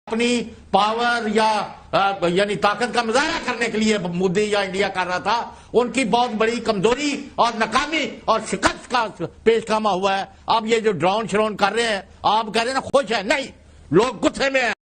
अपनी पावर या यानी ताकत का मुजाहरा करने के लिए मोदी या इंडिया कर रहा था, उनकी बहुत बड़ी कमजोरी और नाकामी और शिकस्त का पेशखामा हुआ है। अब ये जो ड्रोन श्रोन कर रहे हैं, आप कह रहे हैं ना खुश है, नहीं, लोग गुस्से में है।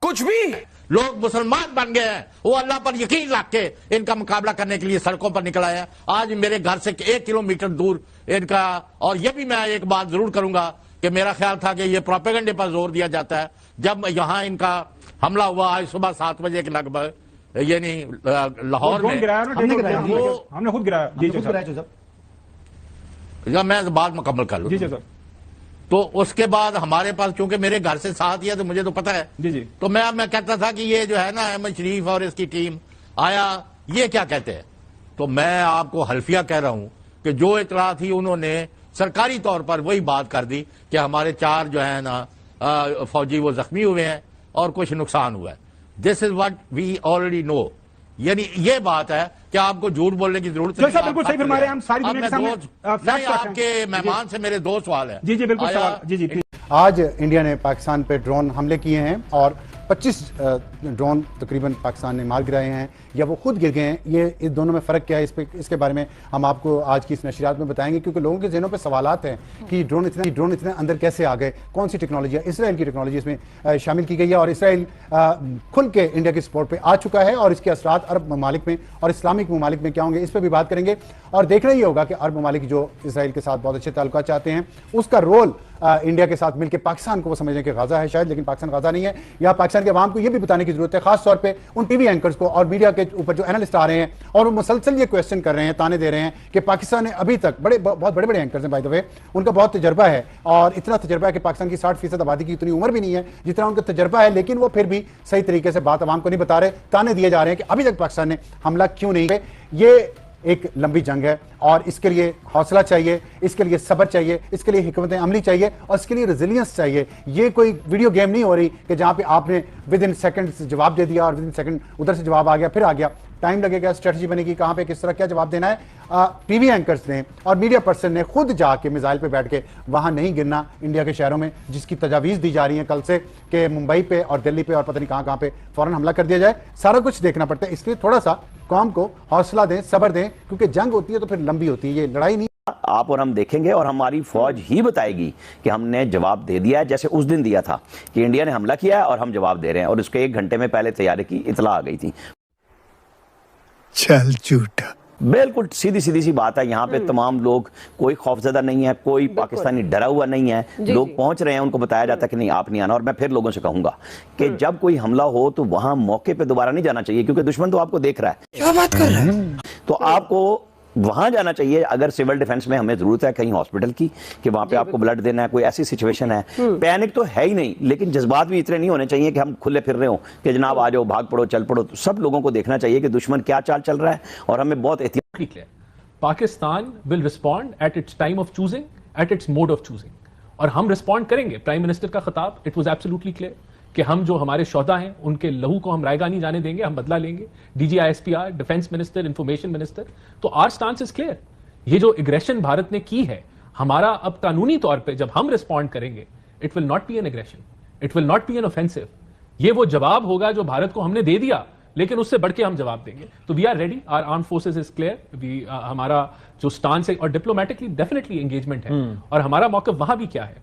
कुछ भी लोग मुसलमान बन गए हैं, वो अल्लाह पर यकीन रख के इनका मुकाबला करने के लिए सड़कों पर निकल आए हैं। आज मेरे घर से 1 किलोमीटर दूर इनका, और ये भी मैं एक बात जरूर करूंगा कि मेरा ख्याल था कि ये प्रोपेगेंडे पर जोर दिया जाता है। जब यहां इनका हमला हुआ आज सुबह 7 बजे के लगभग, यानी लाहौर में हमने खुद गिराया। या मैं बात मुकम्मल कर लूं। तो उसके बाद हमारे पास, क्योंकि मेरे घर से साथ ही है तो मुझे तो पता है जी। तो मैं कहता था कि ये जो है ना अहमद शरीफ और इसकी टीम आया, ये क्या कहते हैं। तो मैं आपको हल्फिया कह रहा हूं कि जो इतला थी उन्होंने सरकारी तौर पर वही बात कर दी कि हमारे 4 जो है ना फौजी वो जख्मी हुए हैं और कुछ नुकसान हुआ है। This is what we already know. यानी ये बात है कि आपको झूठ बोलने की जरूरत नहीं। बिल्कुल सही फरमा रहे हैं, हम सारी दुनिया के सामने आपके मेहमान से मेरे 2 सवाल है। जी बिल्कुल सवाल। जी। आज इंडिया ने पाकिस्तान पे ड्रोन हमले किए हैं और 25 ड्रोन तकरीबन पाकिस्तान ने मार गिराए हैं या वो खुद गिर गए हैं। ये इस दोनों में फ़र्क क्या है, इसके बारे में हम आपको आज की इस नशरियात में बताएंगे, क्योंकि लोगों के जहनों पे सवालात हैं कि ड्रोन इतने अंदर कैसे आ गए, कौन सी टेक्नोलॉजी है। इसराइल की टेक्नोलॉजी इसमें शामिल की गई है और इसराइल खुल के इंडिया की सपोर्ट पर आ चुका है और इसके असरात अरब ममालिक में और इस्लामिक ममालिक में क्या होंगे, इस पर भी बात करेंगे। और देखना ही होगा कि अरब ममालिक जो इसराइल के साथ बहुत अच्छे ताल्लुकात चाहते हैं, उसका रोल इंडिया के साथ मिलकर पाकिस्तान को वो समझने के गाजा है शायद, लेकिन पाकिस्तान गाजा नहीं है। यहाँ पाकिस्तान के अवाम को ये भी बताने की जरूरत है, खास तौर पे उन टीवी एंकर्स को और मीडिया के ऊपर जो एनालिस्ट आ रहे हैं और वो मुसलसल ये क्वेश्चन कर रहे हैं, ताने दे रहे हैं कि पाकिस्तान ने अभी तक बहुत बड़े एंकर्स हैं बाय द वे, उनका बहुत तजर्बा है और इतना तजर्बा है कि पाकिस्तान की 60% आबादी की इतनी उम्र भी नहीं है जितना उनका तजर्बा है, लेकिन वो फिर भी सही तरीके से बात अवाम को नहीं बता रहे। ताने दिए जा रहे हैं कि अभी तक पाकिस्तान ने हमला क्यों नहीं किया। ये एक लंबी जंग है और इसके लिए हौसला चाहिए, इसके लिए सब्र चाहिए, इसके लिए हिकमत अमली चाहिए और इसके लिए रेजिलियंस चाहिए। ये कोई वीडियो गेम नहीं हो रही कि जहां पे आपने विद इन सेकंड जवाब दे दिया और विद इन सेकंड उधर से जवाब आ गया, फिर आ गया। टाइम लगेगा, स्ट्रेटजी बनेगी, कहां पे किस तरह क्या जवाब देना है। टीवी एंकर्स ने और मीडिया पर्सन ने खुद जाके मिसाइल पे बैठ के वहां नहीं गिरना इंडिया के शहरों में, जिसकी तजावीज़ दी जा रही है कल से कि मुंबई पे और दिल्ली पे और पता नहीं कहां पे फौरन हमला कर दिया जाए। सारा कुछ देखना पड़ता है, इसलिए थोड़ा सा कौम को हौसला दें, सब्र दें, क्योंकि जंग होती है तो फिर लंबी होती है, ये लड़ाई नहीं। आप और हम देखेंगे और हमारी फौज ही बताएगी कि हमने जवाब दे दिया है, जैसे उस दिन दिया था कि इंडिया ने हमला किया है और हम जवाब दे रहे हैं, और उसके 1 घंटे में पहले तैयारी की इतला आ गई थी। चल झूठा, बिल्कुल सीधी सी बात है। यहाँ पे तमाम लोग, कोई खौफजदा नहीं है, कोई पाकिस्तानी डरा हुआ नहीं है। लोग पहुंच रहे हैं, उनको बताया जाता है कि नहीं आप नहीं आना। और मैं फिर लोगों से कहूंगा कि जब कोई हमला हो तो वहां मौके पे दोबारा नहीं जाना चाहिए, क्योंकि दुश्मन तो आपको देख रहा है। क्या बात कर रहा है? तो आपको वहां जाना चाहिए। अगर सिविल डिफेंस में हमें जरूरत है कहीं हॉस्पिटल की कि वहां पे आपको ब्लड देना है, कोई ऐसी सिचुएशन है, पैनिक तो है ही नहीं, लेकिन जज्बात भी इतने नहीं होने चाहिए कि हम खुले फिर रहे हो कि जनाब आ जाओ, भाग पड़ो, चल पड़ो। तो सब लोगों को देखना चाहिए कि दुश्मन क्या चाल चल रहा है और हमें बहुत एहतियात। Pakistan will respond at its time of choosing, at its mode of choosing, और हम रिस्पॉन्ड करेंगे। प्राइम मिनिस्टर का खिताब, इट वाज एब्सोल्युटली क्लियर कि हम जो हमारे शोहदा हैं उनके लहू को हम रायगा नहीं जाने देंगे, हम बदला लेंगे। DGISPR, defence minister, information minister, तो आवर स्टांस इज क्लियर। ये जो एग्रेशन भारत ने की है, हमारा अब कानूनी तौर पे जब हम रिस्पॉन्ड करेंगे, it will not be an aggression, it will not be an offensive. ये वो जवाब होगा जो भारत को हमने दे दिया, लेकिन उससे बढ़ के हम जवाब देंगे। तो we are ready, our arm forces is clear, हमारा जो स्टांस है, और डिप्लोमेटिकली डेफिनेटली एंगेजमेंट है। और हमारा मौक़िफ़ वहां भी क्या है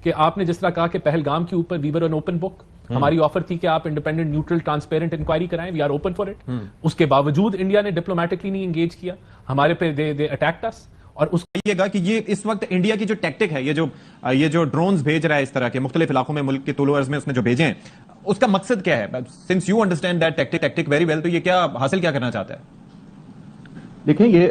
कि आपने जिस तरह कहा कि पहलगाम के ऊपर we were an open book, हमारी ऑफर थी कि आप इंडिपेंडेंट, न्यूट्रल, ट्रांसपेरेंट इंक्वायरी कराएं, we are open for it. उसके बावजूद इंडिया ने डिप्लोमेटिकली नहीं एंगेज किया, हमारे पे दे अटैक्ड अस। और उस कहिएगा कि ये इस वक्त इंडिया की जो टैक्टिक है, ये जो ड्रोन्स भेज रहा है इस तरह के मुख्तलिफ इलाकों में, मुल्क के तुलु अर्ज में उसने जो भेजे हैं, उसका मकसद क्या है? Since you understand that tactic very well, तो ये क्या हासिल क्या करना चाहता है? देखिए, ये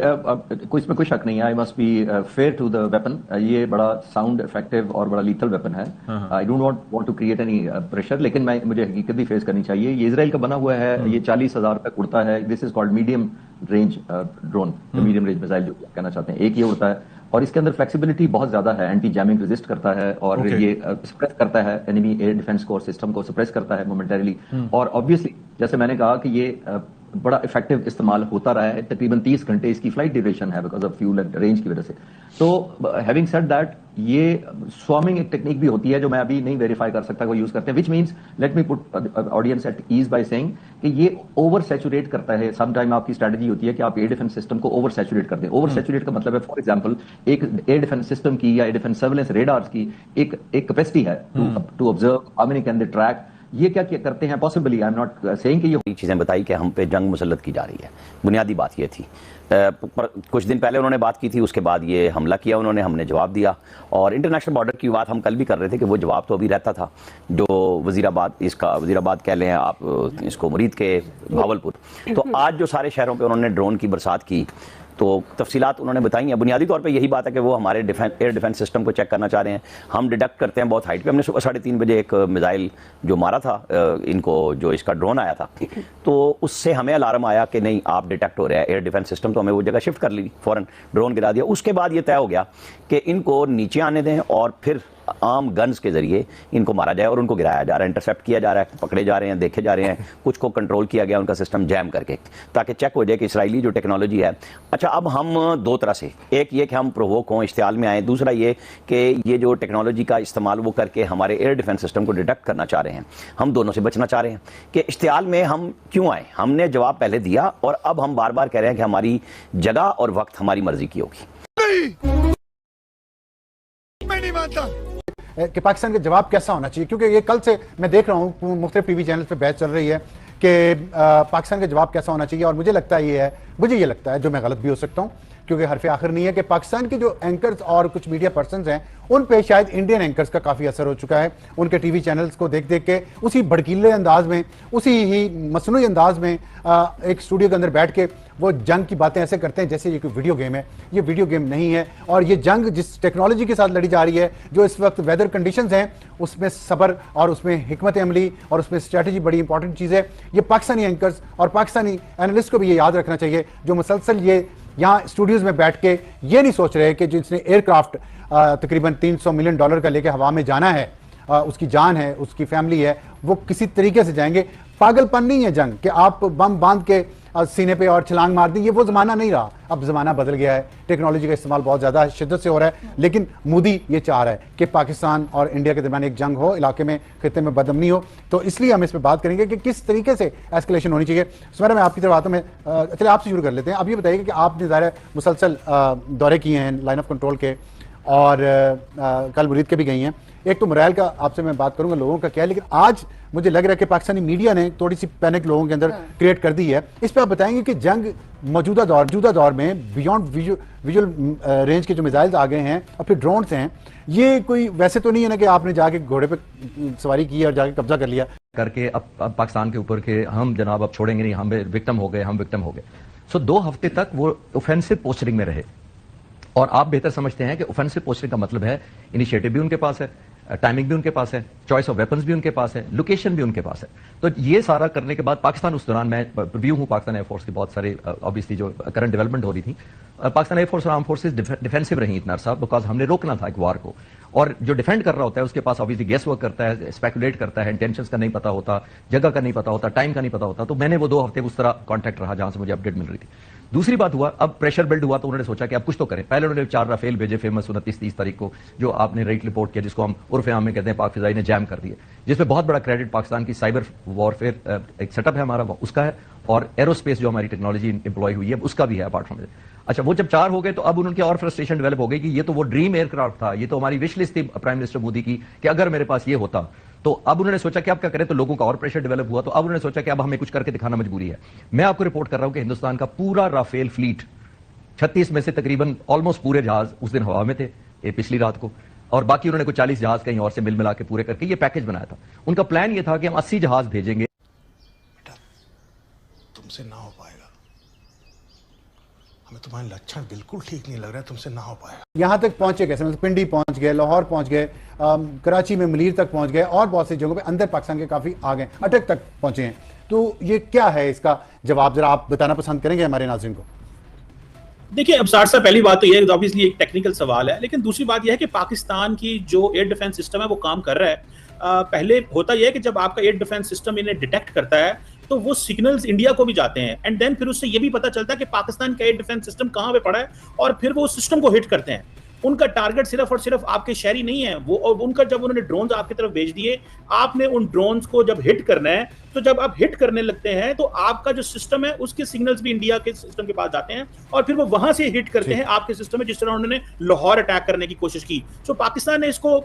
इसमें कोई शक नहीं है, I must be fair to the weapon. ये बड़ा साउंड इफेक्टिव और बड़ा लीथल वेपन है। I don't want to create any pressure, लेकिन मुझे हकीकत भी फेस करनी चाहिए। ये इजराइल का बना हुआ है, ये 40,000 रुपए उड़ता है। This is called medium range drone, medium range missile जो कहना चाहते हैं, एक ये उड़ता है और इसके अंदर फ्लेक्सिबिलिटी बहुत ज्यादा है, एंटी जैमिंग रेजिस्ट करता है और ये सप्रेस करता है enemy air defence corps system को, सप्रेस करता है मोमेंटरीली। और ऑब्वियसली जैसे मैंने कहा कि ये बड़ा इफेक्टिव इस्तेमाल होता रहा है। तकरीबन 30 घंटे इसकी फ्लाइट ड्यूरेशन है because of fuel and range की वजह से। तो हैविंग सेड दैट, ये स्वार्मिंग एक टेक्निक भी होती है जो मैं अभी नहीं वेरीफाई कर सकता, वो यूज करते हैं, which means let me put audience at ease by saying कि ये ओवर सैचुरेट करता है। सम टाइम आपकी स्ट्रेटजी होती है कि आप एयर डिफेंस सिस्टम को ओवर सैचुरेट कर दें। ओवर सैचुरेट का मतलब है, फॉर एग्जांपल, एक एयर डिफेंस सिस्टम की या एयर डिफेंस सर्वेलेंस रेडार्स की एक कैपेसिटी है to observe how many can they track. ये क्या करते हैं, possibly, I am not saying कि ये चीज़ें बताई कि हम पे जंग मुसल्लत की जा रही है। बुनियादी बात ये थी। पर कुछ दिन पहले उन्होंने बात की थी, उसके बाद ये हमला किया उन्होंने, हमने जवाब दिया। और इंटरनेशनल बॉर्डर की बात हम कल भी कर रहे थे कि वो जवाब तो अभी रहता था, जो वजीराबाद कह लें आप, इसको मुरीद के भावलपुर। तो आज जो सारे शहरों पर उन्होंने ड्रोन की बरसात की, तो तफसीलात उन्होंने बताई हैं। बुनियादी तौर पे यही बात है कि वो हमारे एयर डिफेंस सिस्टम को चेक करना चाह रहे हैं। हम डिडक्ट करते हैं बहुत हाइट पे। हमने सुबह 3:30 बजे एक मिसाइल जो मारा था इनको, जो इसका ड्रोन आया था, तो उससे हमें अलार्म आया कि नहीं, आप डिटेक्ट हो रहे हैं एयर डिफेंस सिस्टम। तो हमें वो जगह शिफ्ट कर ली, फौरन ड्रोन गिरा दिया। उसके बाद ये तय हो गया कि इनको नीचे आने दें और फिर आम गन्स के जरिए इनको मारा जाए और उनको गिराया जा रहा है, इंटरसेप्ट किया जा रहा है, पकड़े जा रहे हैं, देखे जा रहे हैं। कुछ को कंट्रोल किया गया, उनका सिस्टम जैम करके, ताकि चेक हो जाए कि इसराइली जो टेक्नोलॉजी है। अच्छा, अब हम दो तरह से, एक ये कि हम प्रोवोक हों, इश्तियाल में आए, दूसरा ये कि ये जो टेक्नोलॉजी का इस्तेमाल वो करके हमारे एयर डिफेंस सिस्टम को डिटेक्ट करना चाह रहे हैं। हम दोनों से बचना चाह रहे हैं कि इश्तियाल में हम क्यों आए। हमने जवाब पहले दिया और अब हम बार बार कह रहे हैं कि हमारी जगह और वक्त हमारी मर्जी की होगी। मैं नहीं मानता कि पाकिस्तान का जवाब कैसा होना चाहिए, क्योंकि ये कल से मैं देख रहा हूँ मुख्तलिफ टीवी चैनल पे बहस चल रही है कि पाकिस्तान का जवाब कैसा होना चाहिए। और मुझे ये लगता है, जो मैं गलत भी हो सकता हूँ, क्योंकि हरफ आखिर नहीं है, कि पाकिस्तान के जो एंकर्स और कुछ मीडिया पर्सन्स हैं उन पे शायद इंडियन एंकर्स का काफ़ी असर हो चुका है। उनके टीवी चैनल्स को देख देख के उसी भड़कीले अंदाज में, उसी ही मसनूई अंदाज में एक स्टूडियो के अंदर बैठ के वो जंग की बातें ऐसे करते हैं जैसे ये कोई वीडियो गेम है। ये वीडियो गेम नहीं है। और ये जंग जिस टेक्नोलॉजी के साथ लड़ी जा रही है, जो इस वक्त वेदर कंडीशंस हैं, उसमें सब्र और उसमें हिकमत अमली और उसमें स्ट्रेटजी बड़ी इंपॉर्टेंट चीज़ है। ये पाकिस्तानी एंकर्स और पाकिस्तानी एनालिस्ट को भी ये याद रखना चाहिए, जो मुसलसल ये यहाँ स्टूडियोज़ में बैठ के ये नहीं सोच रहे कि जिसने एयरक्राफ्ट तकरीबन $300 मिलियन का लेके हवा में जाना है, उसकी जान है, उसकी फैमिली है, वो किसी तरीके से जाएंगे। पागलपन नहीं है जंग कि आप बम बांध के सीने पे और छलांग मार दी। ये वो ज़माना नहीं रहा, अब ज़माना बदल गया है। टेक्नोलॉजी का इस्तेमाल बहुत ज़्यादा शिद्दत से हो रहा है। लेकिन मोदी ये चाह रहा है कि पाकिस्तान और इंडिया के दरमियान एक जंग हो, इलाके में, खित्ते में बदअमनी हो। तो इसलिए हम इस पर बात करेंगे कि किस तरीके से एस्केलेशन होनी चाहिए। सुमेरा, मैं आपकी तरफ आता हूँ। चलिए आपसे शुरू कर लेते हैं। अब ये बताइए कि आपने ज़ाहिर मुसलसल दौरे किए हैं लाइन ऑफ कंट्रोल के, और कल मुरीद के भी गई हैं। एक तो मोरल का आपसे मैं बात करूंगा, लोगों का क्या है, लेकिन आज मुझे लग रहा है कि पाकिस्तानी मीडिया ने थोड़ी सी पैनिक लोगों के अंदर क्रिएट कर दी है। इस पर आप बताएंगे कि जंग मौजूदा दौर में बियॉन्ड विजुअल रेंज के जो मिसाइल्स आ गए हैं और फिर ड्रोन्स हैं, ये कोई वैसे तो नहीं है ना कि आपने जाके घोड़े पे सवारी की और जाके कब्जा कर लिया करके अब पाकिस्तान के ऊपर के हम जनाब अब छोड़ेंगे नहीं, हम विक्टिम हो गए। सो 2 हफ्ते तक वो ऑफेंसिव पोस्टरिंग में रहे। और आप बेहतर समझते हैं कि ऑफेंसिव पोस्टरिंग का मतलब है इनिशिएटिव भी उनके पास है, टाइमिंग भी उनके पास है, चॉइस ऑफ वेपन्स भी उनके पास है, लोकेशन भी उनके पास है। तो ये सारा करने के बाद पाकिस्तान, उस दौरान मैं रिव्यू हूँ पाकिस्तान एयरफोर्स की, बहुत सारे ऑब्वियसली जो करंट डेवलपमेंट हो रही थी, पाकिस्तान एयरफोर्स और आर्म फोर्सेस डिफेंसिव रही इतना साहब, बिकॉज हमने रोकना था एक वार को। और जो डिफेंड कर रहा होता है उसके पास ऑब्वियसली गेस वर्क करता है, स्पेकुलेट करता है, इंटेंशंस का नहीं पता होता, जगह का नहीं पता होता, टाइम का नहीं पता होता। तो मैंने वो 2 हफ्ते उस तरह कॉन्टैक्ट रहा जहां से मुझे अपडेट मिल रही थी। दूसरी बात हुआ, अब प्रेशर बिल्ड हुआ तो उन्होंने सोचा कि अब कुछ तो करें। पहले उन्होंने 4 राफेल भेजे, फेमस 29-30 तारीख को, जो आपने राइट रिपोर्ट किया, जिसको हम उर्फ आम में कहते हैं पाक फिजाई ने जैम कर दिया, जिसमें बहुत बड़ा क्रेडिट पाकिस्तान की साइबर वॉरफेयर एक सेटअप है हमारा, उसका है, और एरोस्पेस जो हमारी टेक्नोलॉजी इंप्लॉय हुई है उसका भी है अपार्ट फ्रॉम इट। अच्छा, वो जब 4 हो गए तो अब उनकी और फ्रस्ट्रेशन डेवलप हो गई कि ये तो वो ड्रीम एयरक्राफ्ट था, ये तो हमारी विश लिस्ट थी प्राइम मिनिस्टर मोदी की कि अगर मेरे पास ये होता। तो अब उन्होंने सोचा कि अब क्या करें, तो लोगों का और प्रेशर डेवलप हुआ। तो अब उन्होंने सोचा कि अब हमें कुछ करके दिखाना मजबूरी है। मैं आपको रिपोर्ट कर रहा हूं कि हिंदुस्तान का पूरा राफेल फ्लीट, 36 में से तकरीबन ऑलमोस्ट पूरे जहाज उस दिन हवा में थे पिछली रात को, और बाकी उन्होंने कुछ 40 जहाज कहीं और से मिल मिला के पूरे करके ये पैकेज बनाया था। उनका प्लान ये था कि हम 80 जहाज भेजेंगे। तुमसे ना हो पाएगा, हमें तुम्हारे लक्षण बिल्कुल ठीक नहीं लग रहा है, तुमसे ना हो पाएगा। यहाँ तक पहुंचे कैसे? मतलब पिंडी पहुंच गए, लाहौर पहुंच गए, कराची में मलीर तक पहुंच गए, और बहुत सी जगहों पे अंदर पाकिस्तान के काफी आ गए, अटक तक पहुंचे हैं। तो ये क्या है, इसका जवाब जरा आप बताना पसंद करेंगे हमारे नाज़रीन को? देखिए, अब 60 साल पहली बात तो यह है, ऑब्वियसली एक टेक्निकल सवाल है, लेकिन दूसरी बात यह है कि पाकिस्तान की जो एयर डिफेंस सिस्टम है वो काम कर रहा है। पहले होता यह है कि जब आपका एयर डिफेंस सिस्टम इन्हें डिटेक्ट करता है तो वो सिग्नल्स इंडिया को भी जाते हैं, एंड देन फिर उससे ये भी पता चलता है कि पाकिस्तान का एयर डिफेंस सिस्टम कहां पे पड़ा है, और फिर वो उस सिस्टम को हिट करते हैं। उनका टारगेट सिर्फ और सिर्फ आपके शहरी नहीं है वो, और उनका जब उन्होंने ड्रोन्स आपकी तरफ भेज दिए, आपने उन ड्रोन्स को जब हिट करना है, तो जब आप हिट करने लगते हैं तो आपका जो सिस्टम है उसके सिग्नल्स भी इंडिया के सिस्टम के पास जाते हैं, और फिर वो वहां से हिट करते हैं आपके सिस्टम में, जिस तरह उन्होंने लाहौर अटैक करने की कोशिश की। सो पाकिस्तान ने इसको